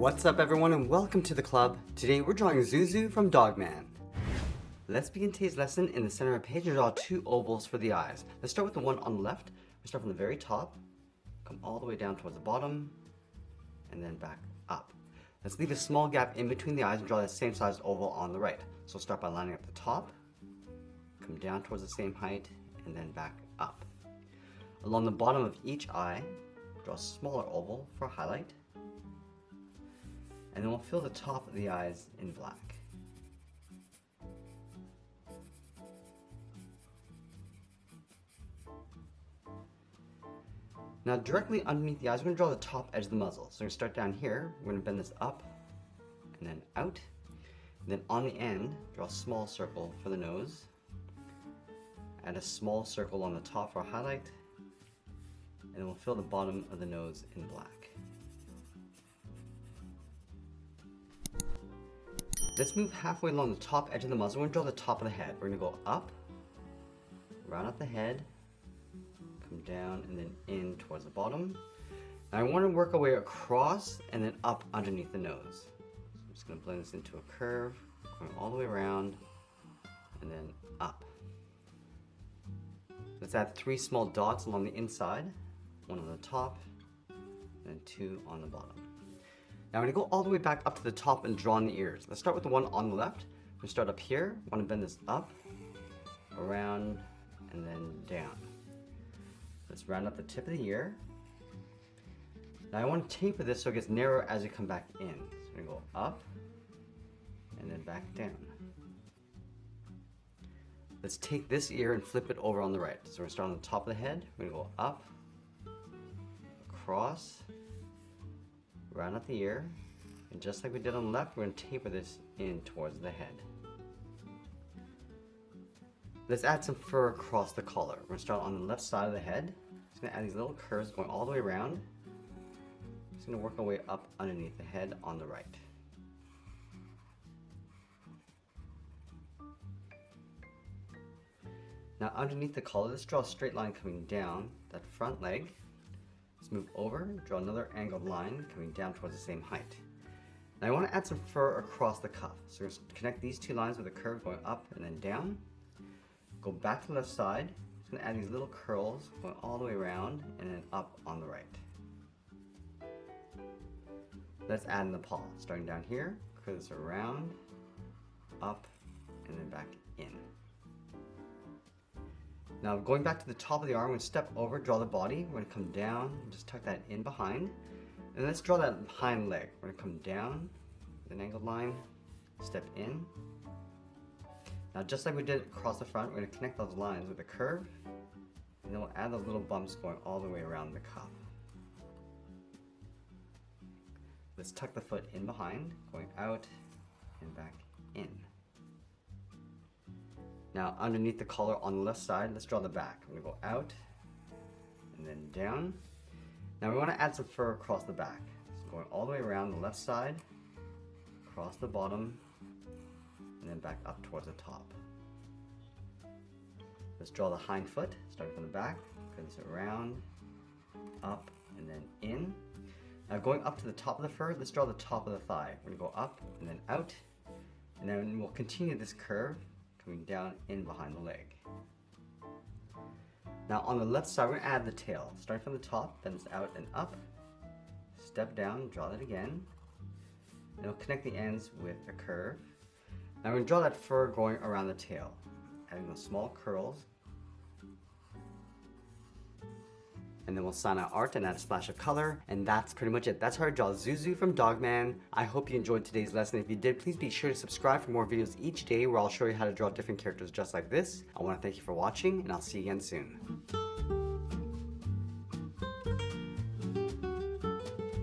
What's up everyone and welcome to the club. Today we're drawing Zuzu from Dogman. Let's begin today's lesson. In the center of the page and draw two ovals for the eyes. Let's start with the one on the left. We start from the very top, come all the way down towards the bottom, and then back up. Let's leave a small gap in between the eyes and draw the same sized oval on the right. So start by lining up the top, come down towards the same height, and then back up. Along the bottom of each eye, draw a smaller oval for highlight. And then we'll fill the top of the eyes in black. Now directly underneath the eyes, we're going to draw the top edge of the muzzle. So we're going to start down here, we're going to bend this up and then out. And then on the end, draw a small circle for the nose. Add a small circle on the top for a highlight. And then we'll fill the bottom of the nose in black. Let's move halfway along the top edge of the muzzle. We're going to draw the top of the head. We're going to go up, round out the head, come down, and then in towards the bottom. Now I want to work our way across and then up underneath the nose. So I'm just going to blend this into a curve, going all the way around, and then up. Let's add 3 small dots along the inside, 1 on the top, and 2 on the bottom. Now we're going to go all the way back up to the top and draw in the ears. Let's start with the one on the left. We're going to start up here. I want to bend this up, around, and then down. Let's round up the tip of the ear. Now I want to taper this so it gets narrower as you come back in. So we're going to go up, and then back down. Let's take this ear and flip it over on the right. So we're going to start on the top of the head. We're going to go up, across, round out the ear, and just like we did on the left, we're going to taper this in towards the head. Let's add some fur across the collar. We're going to start on the left side of the head. Just going to add these little curves going all the way around. Just going to work our way up underneath the head on the right. Now underneath the collar, let's draw a straight line coming down that front leg. Let's move over, draw another angled line coming down towards the same height. Now I want to add some fur across the cuff. So we're going to connect these 2 lines with a curve going up and then down. Go back to the left side. Just going to add these little curls going all the way around and then up on the right. Let's add in the paw. Starting down here, curve this around, up, and then back in. Now going back to the top of the arm, we're going to step over, draw the body. We're going to come down and just tuck that in behind. And let's draw that hind leg. We're going to come down with an angled line, step in. Now just like we did across the front, we're going to connect those lines with a curve. And then we'll add those little bumps going all the way around the cuff. Let's tuck the foot in behind, going out and back in. Now underneath the collar on the left side, let's draw the back. We're going to go out and then down. Now we want to add some fur across the back. So going all the way around the left side, across the bottom, and then back up towards the top. Let's draw the hind foot, starting from the back, curve this around, up, and then in. Now going up to the top of the fur, let's draw the top of the thigh. We're going to go up and then out, and then we'll continue this curve coming down in behind the leg. Now on the left side, we're going to add the tail. Starting from the top, bend this out and up, step down, draw that again, and we'll connect the ends with a curve. Now we're going to draw that fur going around the tail, adding those small curls, and then we'll sign out art and add a splash of color, and that's pretty much it. That's how I draw Zuzu from Dogman. I hope you enjoyed today's lesson. If you did, please be sure to subscribe for more videos each day where I'll show you how to draw different characters just like this. I want to thank you for watching, and I'll see you again soon.